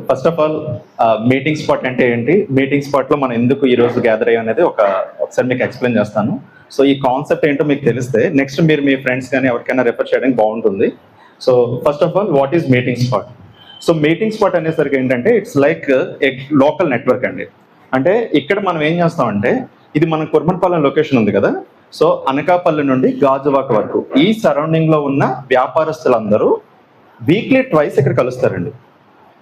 First of all meeting spot అంటే ఏంటి, meeting స్పాట్లో మనం ఎందుకు ఈ రోజు గ్యాదర్ అయ్యాం అనేది ఒకసారి మీకు ఎక్స్ప్లెయిన్ చేస్తాను. సో ఈ కాన్సెప్ట్ ఏంటో మీకు తెలిస్తే నెక్స్ట్ మీరు మీ ఫ్రెండ్స్ కానీ ఎవరికైనా రెఫర్ చేయడానికి బాగుంటుంది. So first of all what is meeting spot? So meeting spot అనేసరికి ఏంటంటే it's like A local network అండి. అంటే ఇక్కడ మనం ఏం చేస్తామంటే, ఇది మన కుర్మన్పాలెం లొకేషన్ ఉంది కదా, సో అనకాపల్లి నుండి గాజువాక వరకు ఈ సరౌండింగ్ లో ఉన్న వ్యాపారస్తులందరూ వీక్లీ ట్వైస్ ఇక్కడ కలుస్తారండి.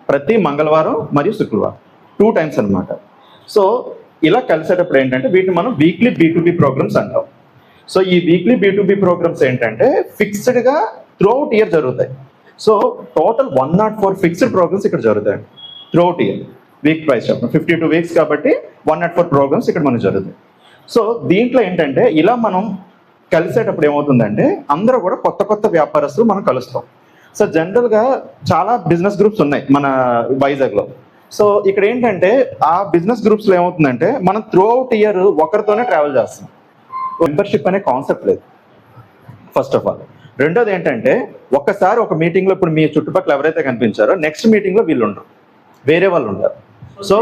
ప్రతి మంగళవారం మరియు శుక్రవారం 2 times అనమాట. సో ఇలా కలిసేటప్పుడు ఏంటంటే వీటిని మనం వీక్లీ B2B ప్రోగ్రామ్స్ అంటాం. సో ఈ వీక్లీ B2B ప్రోగ్రామ్స్ ఏంటంటే ఫిక్స్డ్గా త్రూఅవుట్ ఇయర్ జరుగుతాయి. సో టోటల్ 104 ఫిక్స్డ్ ప్రోగ్రామ్స్ ఇక్కడ జరుగుతాయి త్రూఅవుట్ ఇయర్. వీక్ ప్రైస్ చెప్పండి 52 weeks కాబట్టి 104 ప్రోగ్రామ్స్ ఇక్కడ మనకు జరుగుతాయి. సో దీంట్లో ఏంటంటే ఇలా మనం కలిసేటప్పుడు ఏమవుతుందంటే అందరూ కూడా కొత్త కొత్త వ్యాపారస్తులు మనం కలుస్తాం. సో జనరల్గా చాలా బిజినెస్ గ్రూప్స్ ఉన్నాయి మన వైజాగ్లో. సో ఇక్కడ ఏంటంటే ఆ బిజినెస్ గ్రూప్స్లో ఏమవుతుందంటే మనం త్రూఅవుట్ ఇయర్ ఒకరితోనే ట్రావెల్ చేస్తాం. మెంబర్షిప్ అనే కాన్సెప్ట్ లేదు ఫస్ట్ ఆఫ్ ఆల్. రెండోది ఏంటంటే ఒక్కసారి ఒక మీటింగ్లో ఇప్పుడు మీ చుట్టుపక్కల ఎవరైతే కనిపించారో నెక్స్ట్ మీటింగ్లో వీళ్ళు ఉండరు, వేరే వాళ్ళు ఉంటారు. సో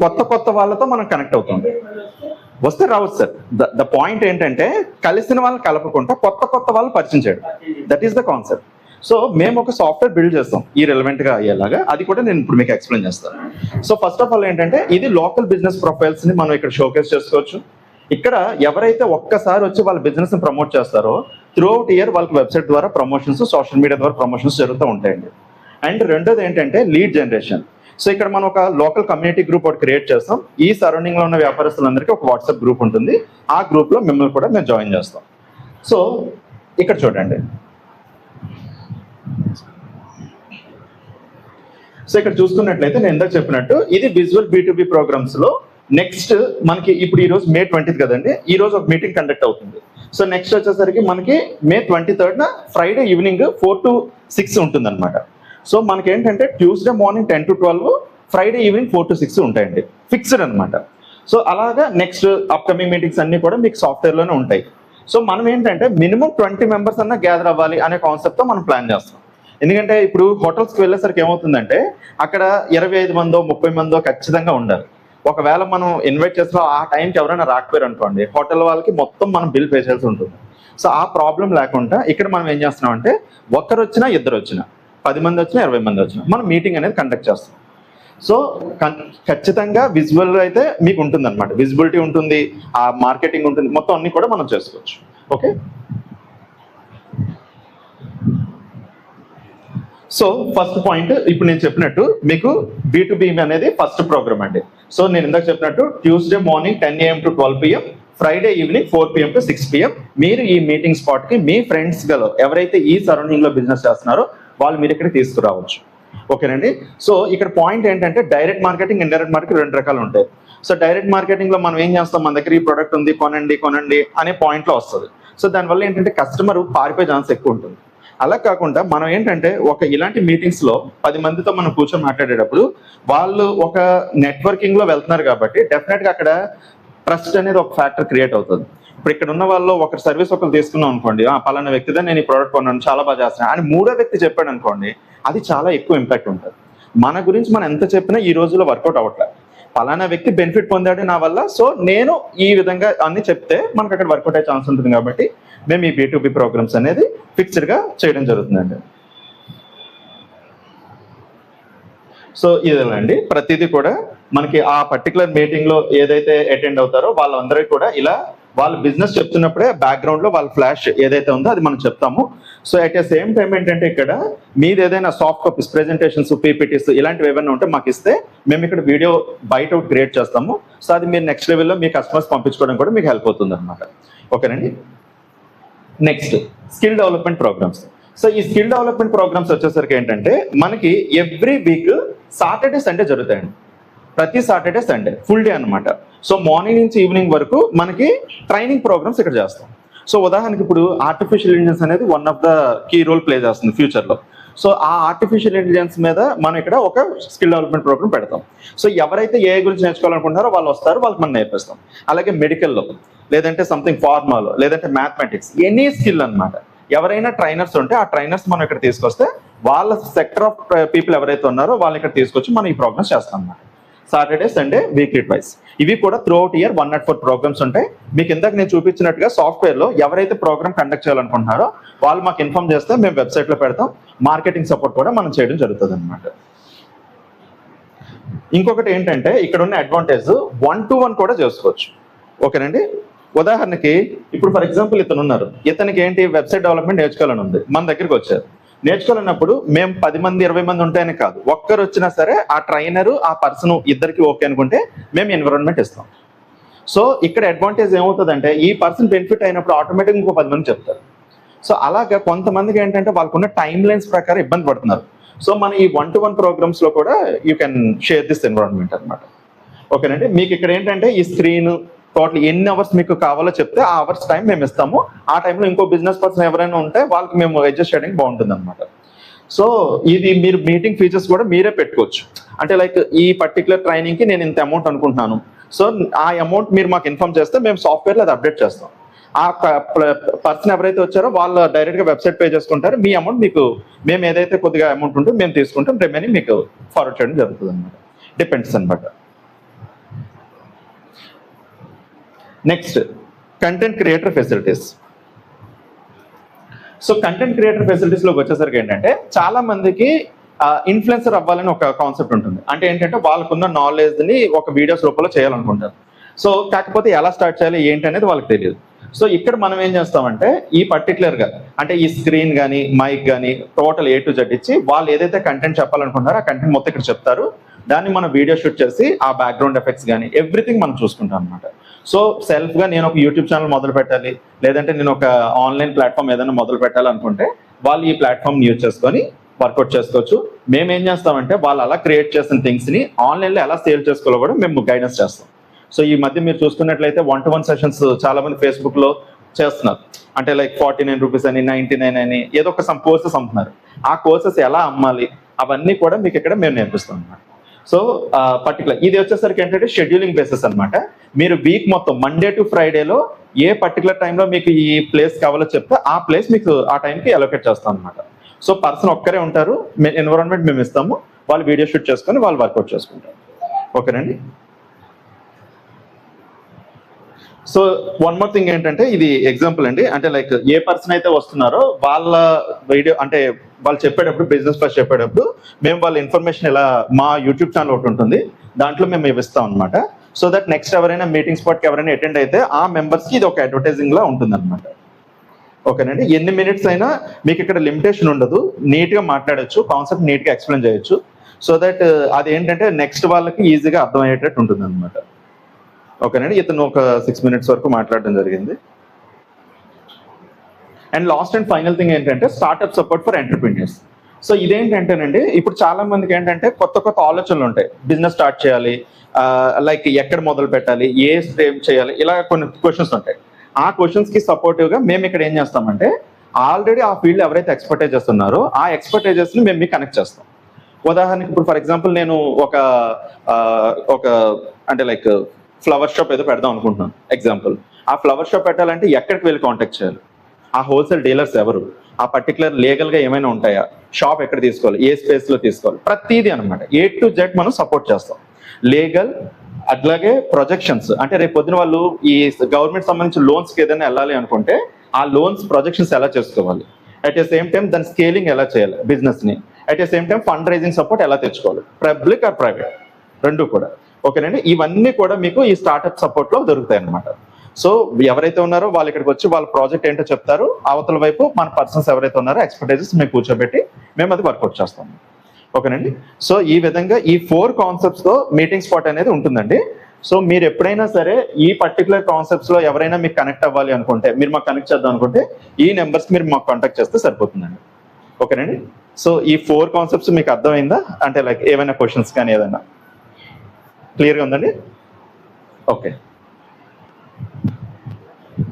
కొత్త కొత్త వాళ్ళతో మనం కనెక్ట్ అవుతాం. వస్తే రావచ్చు సార్. ద పాయింట్ ఏంటంటే కలిసిన వాళ్ళని కలపకుండా కొత్త కొత్త వాళ్ళు పరిచయం చేయడం, that is the concept. So మేము ఒక సాఫ్ట్వేర్ బిల్డ్ చేస్తాం ఈ రిలవెంట్గా అయ్యేలాగా, అది కూడా నేను ఇప్పుడు మీకు ఎక్స్ప్లెయిన్ చేస్తాను. సో ఫస్ట్ ఆఫ్ ఆల్ ఏంటంటే ఇది లోకల్ బిజినెస్ ప్రొఫైల్స్ని మనం ఇక్కడ షోకేస్ చేసుకోవచ్చు. ఇక్కడ ఎవరైతే ఒక్కసారి వచ్చి వాళ్ళ బిజినెస్ని ప్రమోట్ చేస్తారో త్రూఅవుట్ ఇయర్ వాళ్ళకి వెబ్సైట్ ద్వారా ప్రమోషన్స్, సోషల్ మీడియా ద్వారా ప్రమోషన్స్ జరుగుతూ ఉంటాయండి. అండ్ రెండోది ఏంటంటే లీడ్ జనరేషన్. సో ఇక్కడ మనం ఒక లోకల్ కమ్యూనిటీ గ్రూప్ ఒకటి క్రియేట్ చేస్తాం. ఈ సరౌండింగ్లో ఉన్న వ్యాపారస్తులందరికీ ఒక వాట్సాప్ గ్రూప్ ఉంటుంది. ఆ గ్రూప్లో మిమ్మల్ని కూడా మేము జాయిన్ చేస్తాం. సో ఇక్కడ చూడండి, సో ఇక్కడ చూసుకున్నట్లయితే నేను ఇందాక చెప్పినట్టు ఇది విజువల్ B2B ప్రోగ్రామ్స్లో నెక్స్ట్ మనకి ఇప్పుడు ఈ రోజు May 20th కదండి, ఈ రోజు ఒక మీటింగ్ కండక్ట్ అవుతుంది. సో నెక్స్ట్ వచ్చేసరికి మనకి May 23rd Friday evening 4 to 6 ఉంటుంది అనమాట. సో మనకి ఏంటంటే Tuesday morning 10 to 12, Friday evening 4 to 6 ఉంటాయండి, ఫిక్స్డ్ అనమాట. సో అలాగా నెక్స్ట్ అప్కమింగ్ మీటింగ్స్ అన్ని కూడా మీకు సాఫ్ట్వేర్లోనే ఉంటాయి. సో మనం ఏంటంటే మినిమం 20 members అన్న గ్యాదర్ అవ్వాలి అనే కాన్సెప్ట్తో మనం ప్లాన్ చేస్తాం. ఎందుకంటే ఇప్పుడు హోటల్స్కి వెళ్ళేసరికి ఏమవుతుందంటే అక్కడ 25 మందో 30 మందో ఖచ్చితంగా ఉండాలి. ఒకవేళ మనం ఇన్వైట్ చేసిన ఆ టైంకి ఎవరైనా రాకపోయారు అనుకోండి, హోటల్ వాళ్ళకి మొత్తం మనం బిల్ పే చేయాల్సి ఉంటుంది. సో ఆ ప్రాబ్లం లేకుండా ఇక్కడ మనం ఏం చేస్తున్నాం అంటే ఒక్కరు వచ్చినా ఇద్దరు వచ్చినా 10 మంది వచ్చినా 20 మంది వచ్చినా మనం మీటింగ్ అనేది కండక్ట్ చేస్తాం. సో ఖచ్చితంగా విజువల్ అయితే మీకు ఉంటుంది అనమాట, విజిబిలిటీ ఉంటుంది, ఆ మార్కెటింగ్ ఉంటుంది, మొత్తం అన్ని కూడా మనం చేసుకోవచ్చు. ఓకే, సో ఫస్ట్ పాయింట్ ఇప్పుడు నేను చెప్పినట్టు మీకు B2B అనేది ఫస్ట్ ప్రోగ్రామ్ అండి. సో నేను ఇందాక చెప్పినట్టు Tuesday morning 10 AM to 12 PM, Friday evening 4 PM to 6 PM మీరు ఈ మీటింగ్ స్పాట్కి మీ ఫ్రెండ్స్ గల ఎవరైతే ఈ సరౌండింగ్లో బిజినెస్ చేస్తున్నారో వాళ్ళు మీరు ఇక్కడ తీసుకురావచ్చు. ఓకేనండి. సో ఇక్కడ పాయింట్ ఏంటంటే డైరెక్ట్ మార్కెటింగ్, ఇండైరెక్ట్ మార్కెటింగ్ 2 రకాలు ఉంటాయి. సో డైరెక్ట్ మార్కెటింగ్లో మనం ఏం చేస్తాం, మన దగ్గర ఈ ప్రోడక్ట్ ఉంది కొనండి అనే పాయింట్లో వస్తుంది. సో దానివల్ల ఏంటంటే కస్టమర్ పారిపోయే ఛాన్స్ ఎక్కువ ఉంటుంది. అలా కాకుండా మనం ఏంటంటే ఒక ఇలాంటి మీటింగ్స్లో 10 మందితో మనం కూర్చొని మాట్లాడేటప్పుడు వాళ్ళు ఒక నెట్వర్కింగ్లో వెళ్తున్నారు కాబట్టి డెఫినెట్గా అక్కడ ట్రస్ట్ అనేది ఒక ఫ్యాక్టర్ క్రియేట్ అవుతుంది. ఇప్పుడు ఇక్కడ ఉన్న వాళ్ళు ఒకరి సర్వీస్ ఒకరు తీసుకున్నాం అనుకోండి, పలానా వ్యక్తిదే నేను ఈ ప్రోడక్ట్ కొన్నాను చాలా బాగా చేస్తున్నాను అని మూడో వ్యక్తి చెప్పాడు అనుకోండి, అది చాలా ఎక్కువ ఇంపాక్ట్ ఉంటుంది. మన గురించి మనం ఎంత చెప్పినా ఈ రోజుల్లో వర్కౌట్ అవ్వట్లేదు. పలానా వ్యక్తి బెనిఫిట్ పొందాడు నా వల్ల, సో నేను ఈ విధంగా అన్ని చెప్తే మనకు అక్కడ వర్కౌట్ అయ్యే ఛాన్స్ ఉంటుంది. కాబట్టి మేము ఈ B2B ప్రోగ్రామ్స్ అనేది ఫిక్స్డ్గా చేయడం జరుగుతుందండి. సో ఇదేనండి, ప్రతిదీ కూడా మనకి ఆ పర్టికులర్ మీటింగ్లో ఏదైతే అటెండ్ అవుతారో వాళ్ళందరికీ కూడా ఇలా వాళ్ళ బిజినెస్ చెప్తున్నప్పుడే బ్యాక్గ్రౌండ్లో వాళ్ళ ఫ్లాష్ ఏదైతే ఉందో అది మనం చెప్తాము. So at the same time ఏంటంటే ఇక్కడ మీది ఏదైనా సాఫ్ట్ కాపీస్, ప్రెజెంటేషన్స్, PPTs ఇలాంటివి ఏమైనా ఉంటే మాకు ఇస్తే మేము ఇక్కడ వీడియో బయట క్రియేట్ చేస్తాము. సో అది మీరు నెక్స్ట్ లెవెల్లో మీ కస్టమర్స్ పంపించుకోవడం కూడా మీకు హెల్ప్ అవుతుంది అనమాట. ఓకేనండి. Next skill development programs. So ఈ స్కిల్ డెవలప్మెంట్ ప్రోగ్రామ్స్ వచ్చేసరికి ఏంటంటే మనకి ఎవ్రీ వీక్ సాటర్డే సండే జరుగుతాయండి. ప్రతి సాటర్డే సండే ఫుల్ డే అనమాట. సో మార్నింగ్ నుంచి ఈవినింగ్ వరకు మనకి ట్రైనింగ్ ప్రోగ్రామ్స్ ఇక్కడ చేస్తాం. సో ఉదాహరణకి ఇప్పుడు ఆర్టిఫిషియల్ ఇంటెలిజెన్స్ అనేది one of the key role play చేస్తుంది ఫ్యూచర్లో. సో ఆ ఆర్టిఫిషియల్ ఇంటెలిజెన్స్ మీద మనం ఇక్కడ ఒక స్కిల్ డెవలప్మెంట్ ప్రోగ్రామ్ పెడతాం. సో ఎవరైతే AI గురించి నేర్చుకోవాలనుకుంటున్నారో వాళ్ళు వస్తారు, వాళ్ళకి మనం నేర్పిస్తాం. అలాగే మెడికల్లో, లేదంటే సంథింగ్ ఫార్మాలో, లేదంటే మ్యాథమెటిక్స్, ఎనీ స్కిల్ అనమాట. ఎవరైనా ట్రైనర్స్ ఉంటే ఆ ట్రైనర్స్ మనం ఇక్కడ తీసుకొస్తే వాళ్ళ సెక్టర్ ఆఫ్ పీపుల్ ఎవరైతే ఉన్నారో వాళ్ళని ఇక్కడ తీసుకొచ్చి మనం ఈ ప్రోగ్రామ్స్ చేస్తాం అన్నమాట. Saturday Sunday weekly twice. ఇవి కూడా త్రూ అవుట్ ఇయర్ 104 ప్రోగ్రామ్స్ ఉంటాయి. మీకు ఇందాక నేను చూపించినట్టుగా సాఫ్ట్వేర్లో ఎవరైతే ప్రోగ్రామ్ కండక్ట్ చేయాలనుకుంటున్నారో వాళ్ళు మాకు ఇన్ఫార్మ్ చేస్తే మేము వెబ్సైట్లో పెడతాం. మార్కెటింగ్ సపోర్ట్ కూడా మనం చేయడం జరుగుతుంది అనమాట. ఇంకొకటి ఏంటంటే ఇక్కడ ఉన్న అడ్వాంటేజ్ 1-to-1 కూడా చేసుకోవచ్చు. ఓకేనండి. ఉదాహరణకి ఇప్పుడు ఫర్ ఎగ్జాంపుల్ ఇతను ఉన్నారు, ఇతనికి ఏంటి వెబ్సైట్ డెవలప్మెంట్ నేర్చుకోవాలని ఉంది, మన దగ్గరికి వచ్చారు. నేర్చుకోవాలన్నప్పుడు మేము 10 మంది 20 మంది ఉంటాయని కాదు, ఒక్కరు వచ్చినా సరే ఆ ట్రైనరు ఆ పర్సన్ ఇద్దరికి ఓకే అనుకుంటే మేము ఎన్విరాన్మెంట్ ఇస్తాం. సో ఇక్కడ అడ్వాంటేజ్ ఏమవుతుందంటే ఈ పర్సన్ బెనిఫిట్ అయినప్పుడు ఆటోమేటిక్గా ఇంకో 10 మంది చెప్తారు. సో అలాగే కొంతమందికి ఏంటంటే వాళ్ళకున్న టైం లైన్స్ ప్రకారం ఇబ్బంది పడుతున్నారు. సో మన ఈ 1-to-1 ప్రోగ్రామ్స్ లో కూడా you can share this environment అనమాట. ఓకేనండి. మీకు ఇక్కడ ఏంటంటే ఈ స్క్రీన్ టోటల్ ఎన్ని అవర్స్ మీకు కావాలో చెప్తే ఆ అవర్స్ టైం మేము ఇస్తాము. ఆ టైంలో ఇంకో బిజినెస్ పర్సన్ ఎవరైనా ఉంటే వాళ్ళకి మేము అడ్జస్ట్ చేయడానికి బాగుంటుంది అనమాట. సో ఇది మీరు మీటింగ్ ఫీచర్స్ కూడా మీరే పెట్టుకోవచ్చు. అంటే లైక్ ఈ పర్టికులర్ ట్రైనింగ్కి నేను ఇంత అమౌంట్ అనుకుంటున్నాను, సో ఆ అమౌంట్ మీరు మాకు ఇన్ఫార్మ్ చేస్తే మేము సాఫ్ట్వేర్లో అది అప్డేట్ చేస్తాం. ఆ పర్సన్ ఎవరైతే వచ్చారో వాళ్ళు డైరెక్ట్గా వెబ్సైట్ పే చేసుకుంటారు. మీ అమౌంట్ మీకు మేము ఏదైతే కొద్దిగా అమౌంట్ ఉంటుందో మేము తీసుకుంటాం, రిమైనింగ్ మీకు ఫార్వర్డ్ చేయడం జరుగుతుంది అనమాట. డిపెండ్స్ అనమాట. Next content creator facilities. So content creator ఫెసిలిటీస్లోకి వచ్చేసరికి ఏంటంటే చాలా మందికి ఇన్ఫ్లుయెన్సర్ అవ్వాలని ఒక కాన్సెప్ట్ ఉంటుంది. అంటే ఏంటంటే వాళ్ళకున్న నాలెడ్జ్ని ఒక వీడియోస్ రూపంలో చేయాలనుకుంటారు. సో కాకపోతే ఎలా స్టార్ట్ చేయాలి ఏంటి అనేది వాళ్ళకి తెలియదు. సో ఇక్కడ మనం ఏం చేస్తామంటే ఈ పర్టికులర్గా అంటే ఈ స్క్రీన్ కానీ మైక్ కానీ టోటల్ A to Z ఇచ్చి వాళ్ళు ఏదైతే కంటెంట్ చెప్పాలనుకుంటారో ఆ కంటెంట్ మొత్తం ఇక్కడ చెప్తారు. దాన్ని మనం వీడియో షూట్ చేసి ఆ బ్యాక్గ్రౌండ్ ఎఫెక్ట్స్ కానీ ఎవ్రీథింగ్ మనం చూసుకుంటాం అనమాట. సో సెల్ఫ్గా నేను ఒక యూట్యూబ్ ఛానల్ మొదలు పెట్టాలి, లేదంటే నేను ఒక ఆన్లైన్ ప్లాట్ఫామ్ ఏదైనా మొదలు పెట్టాలనుకుంటే వాళ్ళు ఈ ప్లాట్ఫామ్ యూజ్ చేసుకొని వర్కౌట్ చేసుకోవచ్చు. మేము ఏం చేస్తామంటే వాళ్ళు అలా క్రియేట్ చేసిన థింగ్స్ని ఆన్లైన్లో ఎలా సేల్ చేసుకోవాలో కూడా మేము గైడెన్స్ చేస్తాం. సో ఈ మధ్య మీరు చూసుకున్నట్లయితే 1-to-1 సెషన్స్ చాలా మంది ఫేస్బుక్లో చేస్తున్నారు. అంటే లైక్ 49 రూపీస్ అని 99 అని ఏదో ఒక సమ్ కోర్సెస్ అమ్ముతున్నారు. ఆ కోర్సెస్ ఎలా అమ్మాలి అవన్నీ కూడా మీకు ఇక్కడ మేము నేర్పిస్తాం అన్నమాట. సో పర్టికులర్ ఇది వచ్చేసరికి ఏంటంటే షెడ్యూలింగ్ బేసిస్ అనమాట. మీరు వీక్ మొత్తం మండే టు ఫ్రైడేలో ఏ పర్టికులర్ టైంలో మీకు ఈ ప్లేస్ కావాలో చెప్తే ఆ ప్లేస్ మీకు ఆ టైంకి అలొకేట్ చేస్తాం అనమాట. సో పర్సన్ ఒక్కరే ఉంటారు, ఎన్విరాన్మెంట్ మేము ఇస్తాము, వాళ్ళు వీడియో షూట్ చేసుకొని వాళ్ళు వర్కౌట్ చేసుకుంటారు. ఓకేనండి. సో వన్ మోర్ థింగ్ ఏంటంటే ఇది ఎగ్జాంపుల్ అండి. అంటే లైక్ ఏ పర్సన్ అయితే వస్తున్నారో వాళ్ళ వీడియో అంటే వాళ్ళు చెప్పేటప్పుడు బిజినెస్ ఫస్ట్ చెప్పేటప్పుడు మేము వాళ్ళ ఇన్ఫర్మేషన్ ఇలా మా యూట్యూబ్ ఛానల్ ఒకటి ఉంటుంది, దాంట్లో మేము ఇస్తాం అనమాట. సో దట్ నెక్స్ట్ ఎవరైనా మీటింగ్ స్పాట్కి ఎవరైనా అటెండ్ అయితే ఆ మెంబర్స్కి ఇది ఒక అడ్వర్టైజింగ్ లా ఉంటుంది అనమాట. ఓకేనండి. ఎన్ని మినిట్స్ అయినా మీకు ఇక్కడ లిమిటేషన్ ఉండదు, నీట్గా మాట్లాడచ్చు, కాన్సెప్ట్ నీట్గా ఎక్స్ప్లెయిన్ చేయొచ్చు. సో దట్ అది ఏంటంటే నెక్స్ట్ వాళ్ళకి ఈజీగా అర్థమయ్యేటట్టు ఉంటుంది అనమాట. ఓకేనండి. ఇతను ఒక 6 minutes వరకు మాట్లాడడం జరిగింది. And last and final thing ఏంటంటే startup support for entrepreneurs. So ఇదేంటంటేనండి ఇప్పుడు చాలా మందికి ఏంటంటే కొత్త కొత్త ఆలోచనలు ఉంటాయి. బిజినెస్ స్టార్ట్ చేయాలి, లైక్ ఎక్కడ మొదలు పెట్టాలి, ఏ స్టేప్ చేయాలి, ఇలా కొన్ని క్వశ్చన్స్ ఉంటాయి. ఆ క్వశ్చన్స్కి సపోర్టివ్గా మేము ఇక్కడ ఏం చేస్తామంటే ఆల్రెడీ ఆ ఫీల్డ్ ఎవరైతే ఎక్స్పర్టైజెస్ ఉన్నారో ఆ ఎక్స్పర్టైజెస్ని మేము మీకు కనెక్ట్ చేస్తాం. ఉదాహరణకి ఇప్పుడు ఫర్ ఎగ్జాంపుల్ నేను ఒక అంటే లైక్ ఫ్లవర్ షాప్ ఏదో పెడదాం అనుకుంటున్నాను ఎగ్జాంపుల్. ఆ ఫ్లవర్ షాప్ పెట్టాలంటే ఎక్కడికి వెళ్ళి కాంటాక్ట్ చేయాలి, ఆ హోల్సేల్ డీలర్స్ ఎవరు, ఆ పర్టికులర్ లీగల్గా ఏమైనా ఉంటాయా, షాప్ ఎక్కడ తీసుకోవాలి, ఏ స్పేస్లో తీసుకోవాలి, ప్రతిదీ అనమాట A to Z మనం సపోర్ట్ చేస్తాం. లీగల్ అట్లాగే ప్రొజెక్షన్స్ అంటే రేపు పొద్దున వాళ్ళు ఈ గవర్నమెంట్ సంబంధించిన లోన్స్కి ఏదైనా వెళ్ళాలి అనుకుంటే ఆ లోన్స్ ప్రొజెక్షన్స్ ఎలా చేసుకోవాలి, అట్ ద సేమ్ టైం దాని స్కేలింగ్ ఎలా చేయాలి బిజినెస్ని, at the same time fund raising support ఎలా తెచ్చుకోవాలి, పబ్లిక్ ఆర్ ప్రైవేట్ రెండు కూడా. ఓకేనండి. ఇవన్నీ కూడా మీకు ఈ స్టార్ట్అప్ సపోర్ట్లో దొరుకుతాయి అనమాట. సో ఎవరైతే ఉన్నారో వాళ్ళు ఇక్కడికి వచ్చి వాళ్ళ ప్రాజెక్ట్ ఏంటో చెప్తారు, అవతల వైపు మన పర్సన్స్ ఎవరైతే ఉన్నారో ఎక్స్పర్టైజెస్ మేము కూర్చోబెట్టి మేము అది వర్కౌట్ చేస్తాము. ఓకేనండి. సో ఈ విధంగా ఈ 4 కాన్సెప్ట్స్తో మీటింగ్ స్పాట్ అనేది ఉంటుందండి. సో మీరు ఎప్పుడైనా సరే ఈ పర్టికులర్ కాన్సెప్ట్స్లో ఎవరైనా మీకు కనెక్ట్ అవ్వాలి అనుకుంటే, మీరు మాకు కనెక్ట్ చేద్దాం అనుకుంటే ఈ నెంబర్స్ మీరు మాకు కాంటాక్ట్ చేస్తే సరిపోతుందండి. ఓకేనండి. సో ఈ 4 కాన్సెప్ట్స్ మీకు అర్థమైందా? అంటే లైక్ ఏమైనా క్వశ్చన్స్ కానీ ఏదైనా క్లియర్గా ఉందండి? ఓకే.